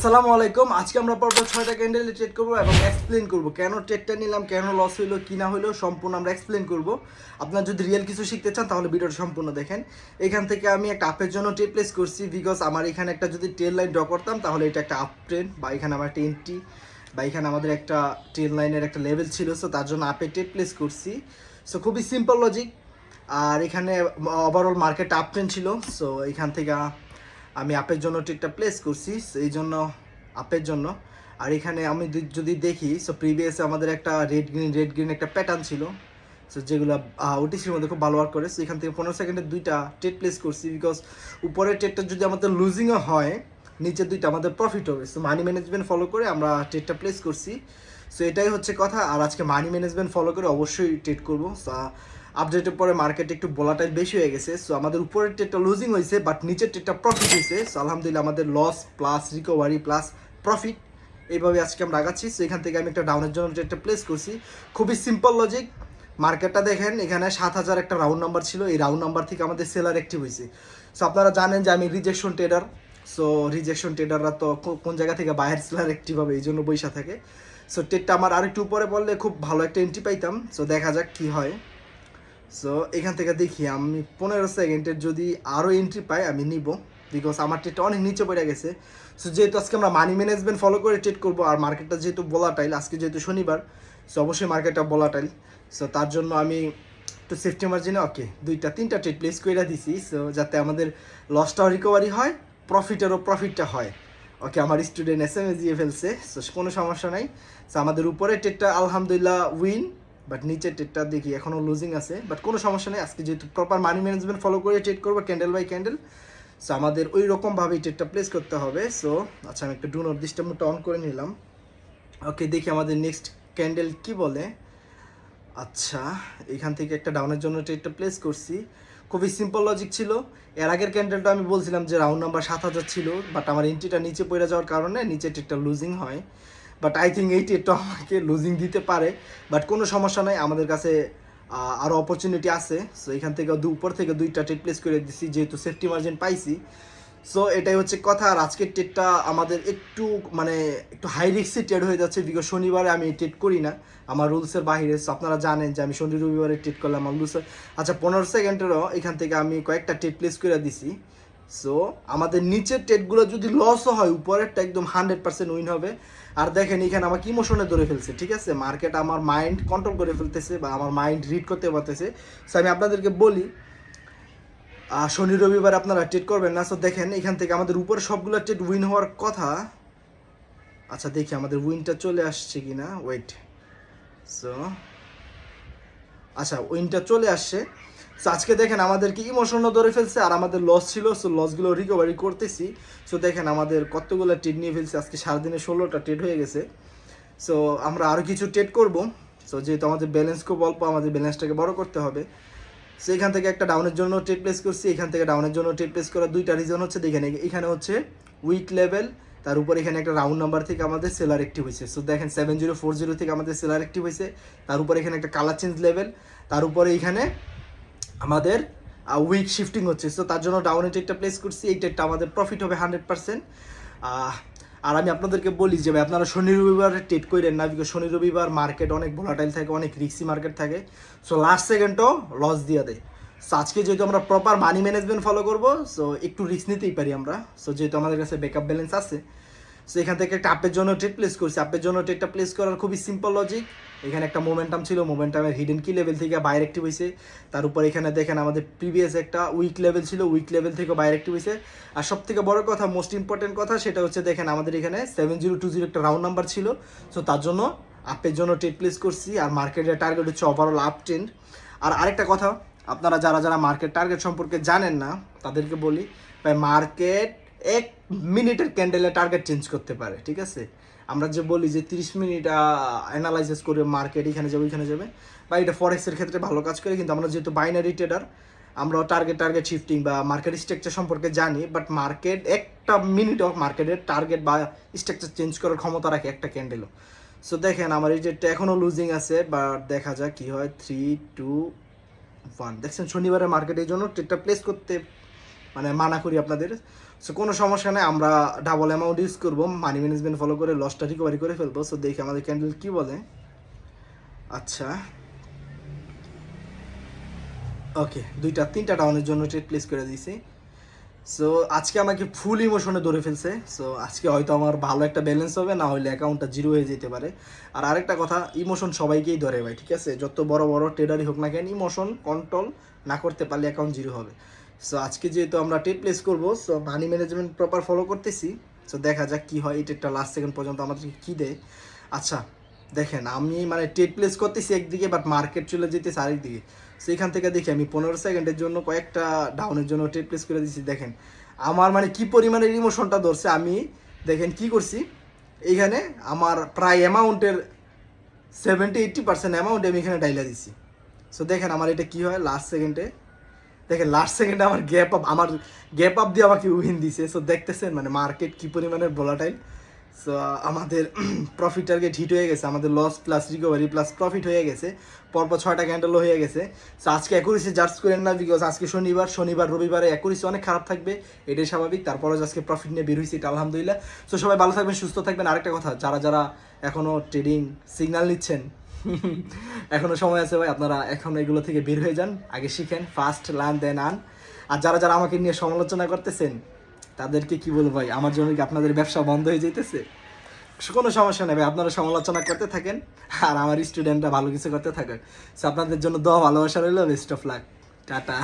আসসালামু আলাইকুম। আজকে আমরা পরপর 6টা ক্যান্ডেলে ট্রেড করবো এবং এক্সপ্লেন করব কেন ট্রেডটা নিলাম, কেন লস হইলো, কি না হইলো, সম্পূর্ণ আমরা এক্সপ্লেন করব। আপনার যদি রিয়েল কিছু শিখতে চান তাহলে ভিডিওটা সম্পূর্ণ দেখেন। এখান থেকে আমি একটা আপের জন্য ট্রেড প্লেস করছি, বিকজ আমার এখানে একটা যদি ট্রেল লাইন ড্র করতাম তাহলে এটা একটা আপ ট্রেন্ড, বা এখানে আমার একটা এন্ট্রি, বা এখানে আমাদের একটা ট্রেল লাইনের একটা লেভেল ছিল। সো তার জন্য আপে ট্রেড প্লেস করছি। সো খুবই সিম্পল লজিক। আর এখানে ওভারঅল মার্কেট আপ ট্রেন্ড ছিল। সো এখান থেকে আমি আপের জন্য ট্রেডটা প্লেস করছি, এই জন্য আপের জন্য। আর এখানে আমি যদি দেখি, সো প্রিভিয়াসে আমাদের একটা রেড গ্রিন একটা প্যাটার্ন ছিল, সো যেগুলো ওটিসির মধ্যে খুব ভালো ওয়ার্ক করে। সো এখান থেকে 15 সেকেন্ডে দুইটা ট্রেড প্লেস করছি, বিকজ উপরের ট্রেডটা যদি আমাদের লুজিংও হয়, নিচের দুইটা আমাদের প্রফিট হবে। সো মানি ম্যানেজমেন্ট ফলো করে আমরা ট্রেডটা প্লেস করছি। সো এটাই হচ্ছে কথা। আর আজকে মানি ম্যানেজমেন্ট ফলো করে অবশ্যই ট্রেড করবো। আপডেটের পরে মার্কেটে একটু ভোলাটাইল বেশি হয়ে গেছে। সো আমাদের উপরের ট্রেডটা লুজিং হয়েছে, বাট নিচের ট্রেডটা প্রফিট হয়েছে। সো আলহামদুলিল্লাহ আমাদের loss plus recovery plus profit, এইভাবে আজকে আমরা আগাচ্ছি। সো এখান থেকে আমি একটা ডাউনের জন্য ট্রেডটা প্লেস করছি। খুবই সিম্পল লজিক। মার্কেটটা দেখেন, এখানে 7,000 একটা রাউন্ড নাম্বার ছিল, এই রাউন্ড নাম্বার থেকে আমাদের সেলার অ্যাক্টিভ হয়েছে। সো আপনারা জানেন যে আমি রিজেকশন ট্রেডার। সো রিজেকশন ট্রেডাররা তো কোন জায়গা থেকে বায়ার সেলার অ্যাক্টিভ হবে, এই জন্য বৈশা থাকে। সো ট্রেডটা আমার আরেকটু উপরে বললে খুব ভালো একটা এন্ট্রি পাইতাম। সো দেখা যাক কি হয়। সো এখান থেকে দেখি আমি 15 সেকেন্ডের যদি আরও এন্ট্রি পাই আমি নিব, বিকজ আমার ট্রেডটা অনেক নিচে পড়ে গেছে। সো যেহেতু আজকে আমরা মানি ম্যানেজমেন্ট ফলো করে ট্রেড করবো, আর মার্কেটটা যেহেতু ভোলাটাইল, আজকে যেহেতু শনিবার, সো অবশ্যই মার্কেটটা ভোলাটাইল। সো তার জন্য আমি একটু সেফটি মার্জিনে দুইটা তিনটা ট্রেড প্লেস করে দিছি, সো যাতে আমাদের লসটাও রিকভারি হয়, প্রফিটটা হয়। আমার স্টুডেন্ট SMS দিয়ে ফেলছে, সো কোনো সমস্যা নাই। সো আমাদের উপরে ট্রেডটা আলহামদুলিল্লাহ উইন, বাট নিচের ট্রেডটা দেখি এখনও লুজিং আছে, বাট কোনো সমস্যা নেই। আজকে যেহেতু প্রপার মানি ম্যানেজমেন্ট ফলো করে ট্রেড করবো ক্যান্ডেল বাই ক্যান্ডেল, সো আমাদের ওই রকমভাবেই ট্রেডটা প্লেস করতে হবে। সো আচ্ছা, আমি একটা ডু নট ডিস্টার্ব মোডটা অন করে নিলাম। দেখি আমাদের নেক্সট ক্যান্ডেল কি বলে। আচ্ছা, এখান থেকে একটা ডাউনের জন্য ট্রেডটা প্লেস করছি। খুবই সিম্পল লজিক ছিল। এর আগের ক্যান্ডেলটা আমি বলছিলাম যে রাউন্ড নাম্বার 7,000 ছিল, বাট আমার এন্ট্রিটা নিচে পড়ে যাওয়ার কারণে নিচে ট্রেডটা লুজিং হয়। বাট আই থিঙ্ক এই ট্রেডটা আমাকে লুজিং দিতে পারে, বাট কোনো সমস্যা নাই, আমাদের কাছে আরও অপরচুনিটি আছে। সো এখান থেকে উপর থেকে দুইটা ট্রেড প্লেস করে দিচ্ছি, যেহেতু সেফটি মার্জিন পাইছি। সো এটাই হচ্ছে কথা। আর আজকের ট্রেডটা আমাদের একটু হাই রিস্কি ট্রেড হয়ে যাচ্ছে, বিকজ শনিবারে আমি ট্রেড করি না, আমার রুলসের বাইরে। সো আপনারা জানেন যে আমি শনি রবিবারে ট্রেড করলাম আমার রুলসের। আচ্ছা, 15 সেকেন্ডেরও এখান থেকে আমি কয়েকটা ট্রেড প্লেস করে দিছি। সো আমাদের নিচের ট্রেডগুলো যদি লসও হয়, উপরেরটা একদম 100% উইন হবে। আর দেখেন এখানে আমাকে ইমোশনে ধরে ফেলছে, ঠিক আছে, মার্কেট আমার মাইন্ড কন্ট্রোল করে ফেলতেছে, বা আমার মাইন্ড রিড করতে পারতেছে। সো আমি আপনাদেরকে বলি, শনি রবিবার আপনারা ট্রেড করবেন না। সো দেখেন এখান থেকে আমাদের উপরে সবগুলো ট্রেড উইন হওয়ার কথা। আচ্ছা, দেখি আমাদের উইনটা চলে আসছে কিনা, ওয়েট। সো আচ্ছা, উইনটা চলে আসছে। সো আজকে দেখেন আমাদেরকে ইমোশনও ধরে ফেলছে, আর আমাদের লস ছিল। সো লসগুলো রিকভারি করতেছি। সো দেখেন আমাদের কতগুলো ট্রেড নিয়ে ফেলছে, আজকে সারাদিনে 16টা ট্রেড হয়ে গেছে। সো আমরা আরও কিছু ট্রেড করব। সো যেহেতু আমাদের ব্যালেন্স খুব অল্প, আমাদের ব্যালেন্সটাকে বড় করতে হবে। সো এখান থেকে একটা ডাউনের জন্য ট্রেড প্লেস করছি। এখান থেকে ডাউনের জন্য ট্রেড প্লেস করার দুইটা রিজন হচ্ছে, দেখেন এখানে হচ্ছে উইক লেভেল, তার উপর এখানে একটা রাউন্ড নাম্বার থেকে আমাদের সেলার অ্যাক্টিভ হয়েছে। সো দেখেন 7040 থেকে আমাদের সেলার অ্যাক্টিভ হয়েছে, তার উপর এখানে একটা কালার চেঞ্জ লেভেল, তার উপরে এখানে আমাদের উইক শিফটিং হচ্ছে। সো তার জন্য ডাউনের ট্রেডটা প্লেস করছি। এই ট্রেডটা আমাদের প্রফিট হবে 100%। আর আমি আপনাদেরকে বলি যে ভাই, আপনারা শনি রবিবার ট্রেড করেন না, বিকজ শনি রবিবার মার্কেট অনেক ভোলাটাইল থাকে, অনেক রিস্কি মার্কেট থাকে। সো লাস্ট সেকেন্ডও লস দিয়ে দেয়। সো আজকে যেহেতু আমরা প্রপার মানি ম্যানেজমেন্ট ফলো করবো, সো একটু রিস্ক নিতেই পারি আমরা। সো যেহেতু আমাদের কাছে ব্যাকআপ ব্যালেন্স আছে, সো এখান থেকে একটা আপের জন্য ট্রেড প্লেস করছি। আপের জন্য ট্রেডটা প্লেস করার খুবই সিম্পল লজিক। এখানে একটা মোমেন্টাম ছিল, মোমেন্টামের হিডেন কি লেভেল থেকে বাইরে অ্যাক্টিভ হয়েছে। তার উপর এখানে দেখেন আমাদের প্রিভিয়াস একটা উইক লেভেল ছিল, উইক লেভেল থেকে বাইরে অ্যাক্টিভ হয়েছে। আর সব থেকে বড় কথা, মোস্ট ইম্পর্টেন্ট কথা, সেটা হচ্ছে দেখেন আমাদের এখানে 7020 একটা রাউন্ড নাম্বার ছিল। সো তার জন্য আপের জন্য ট্রেড প্লেস করছি। আর মার্কেটের টার্গেট হচ্ছে ওভারঅল আপ ট্রেন্ড। আর আরেকটা কথা, আপনারা যারা মার্কেট টার্গেট সম্পর্কে জানেন না তাদেরকে বলি, ভাই মার্কেট 1 মিনিটের ক্যান্ডেলে টার্গেট চেঞ্জ করতে পারে, ঠিক আছে। আমরা যে বলি যে 30 মিনিট অ্যানালাইসিস করে মার্কেট এখানে যাবে ওইখানে যাবে, বা এটা ফরেক্সের ক্ষেত্রে ভালো কাজ করে, কিন্তু আমরা যেহেতু বাইনারি ট্রেডার, আমরা টার্গেট শিফটিং বা মার্কেট স্ট্রাকচার সম্পর্কে জানি। বাট মার্কেট একটা মিনিটও মার্কেটের টার্গেট বা স্ট্রাকচার চেঞ্জ করার ক্ষমতা রাখে একটা ক্যান্ডেলও। সো দেখেন আমার এই যেটা এখনও লুজিং আছে, বাট দেখা যাক কি হয়। 3, 2, 1। দেখছেন শনিবারের মার্কেট এই জন্য ট্রেডটা প্লেস করতে মানা করি আপনাদের। সো কোনো সমস্যা নেই, আমরা ডাবল অ্যামাউন্ট ইউজ করবো, মানি ম্যানেজমেন্ট ফলো করে লসটা রিকভারি করে ফেলবো। সো দেখি আমাদের ক্যান্ডেল কি বলে। আচ্ছা ওকে, 2টা 3টা ডাউনের জন্য ট্রেড প্লেস করে দিয়েছি। সো আজকে আমাকে ফুল ইমোশনে ধরে ফেলছে। সো আজকে হয়তো আমার ভালো একটা ব্যালেন্স হবে, না হলে অ্যাকাউন্টটা জিরো হয়ে যেতে পারে। আর আরেকটা কথা, ইমোশন সবাইকেই ধরে ভাই, ঠিক আছে? যত বড় বড় ট্রেডারই হোক না কেন, ইমোশন কন্ট্রোল না করতে পারলে অ্যাকাউন্ট জিরো হবে। সো আজকে যেহেতু আমরা ট্রেড প্লেস করবো, so money management proper follow করতেছি। সো দেখা যাক কি হয়, এই ট্রেডটা লাস্ট সেকেন্ড পর্যন্ত আমাদেরকে কী দেয়। আচ্ছা দেখেন, আমি মানে ট্রেড প্লেস করতেছি একদিকে, বাট মার্কেট চলে যেতেছে আরেকদিকে। সেইখান থেকে দেখি আমি 15 সেকেন্ডের জন্য কয়েকটা ডাউনের জন্য ট্রেড প্লেস করে দিচ্ছি। দেখেন আমার মানে কি পরিমাণের ইমোশনটা ধরছে। আমি দেখেন কি করছি, এইখানে আমার প্রায় অ্যামাউন্টের 70-80% অ্যামাউন্ট আমি এখানে ডাইলা দিছি। সো দেখেন আমার এটা কি হয় লাস্ট সেকেন্ডে। দেখেন লাস্ট সেকেন্ডে আমার গ্যাপ আপ দিয়ে আমাকে উইন দিছে। সো দেখতেছেন মানে মার্কেট কি পরিমাণের ভোলাটাইল। সো আমাদের প্রফিট টার্গেট হিট হয়ে গেছে, আমাদের loss plus recovery plus profit হয়ে গেছে, পরপর 6টা ক্যান্ডেলও হয়ে গেছে। সো আজকে অ্যাকুরেসি জাজ করেন না, বিকজ আজকে শনিবার রবিবারে অ্যাকুরেসি অনেক খারাপ থাকবে, এটাই স্বাভাবিক। তারপরে আজকে প্রফিট নিয়ে বের হয়েছি, এটা আলহামদুলিল্লাহ। সো সবাই ভালো থাকবেন, সুস্থ থাকবেন। আরেকটা কথা, যারা যারা এখনও ট্রেডিং সিগন্যাল নিচ্ছেন এখনও সময় আছে ভাই, আপনারা এখন এগুলো থেকে বের হয়ে যান, আগে শিখেন, ফার্স্ট লার্ন দেন আর্ন। আর যারা যারা আমাকে নিয়ে সমালোচনা করতেছেন তাদেরকে কি বলবো ভাই, আমার জন্য কি আপনাদের ব্যবসা বন্ধ হয়ে যেতেছে? কোনো সমস্যা নেই ভাই, আপনারা সমালোচনা করতে থাকেন আর আমার স্টুডেন্টরা ভালো কিছু করতে থাকে। সো আপনাদের জন্য দোয়া ভালোবাসা রইল, বেস্ট অফ লাক, টাটা।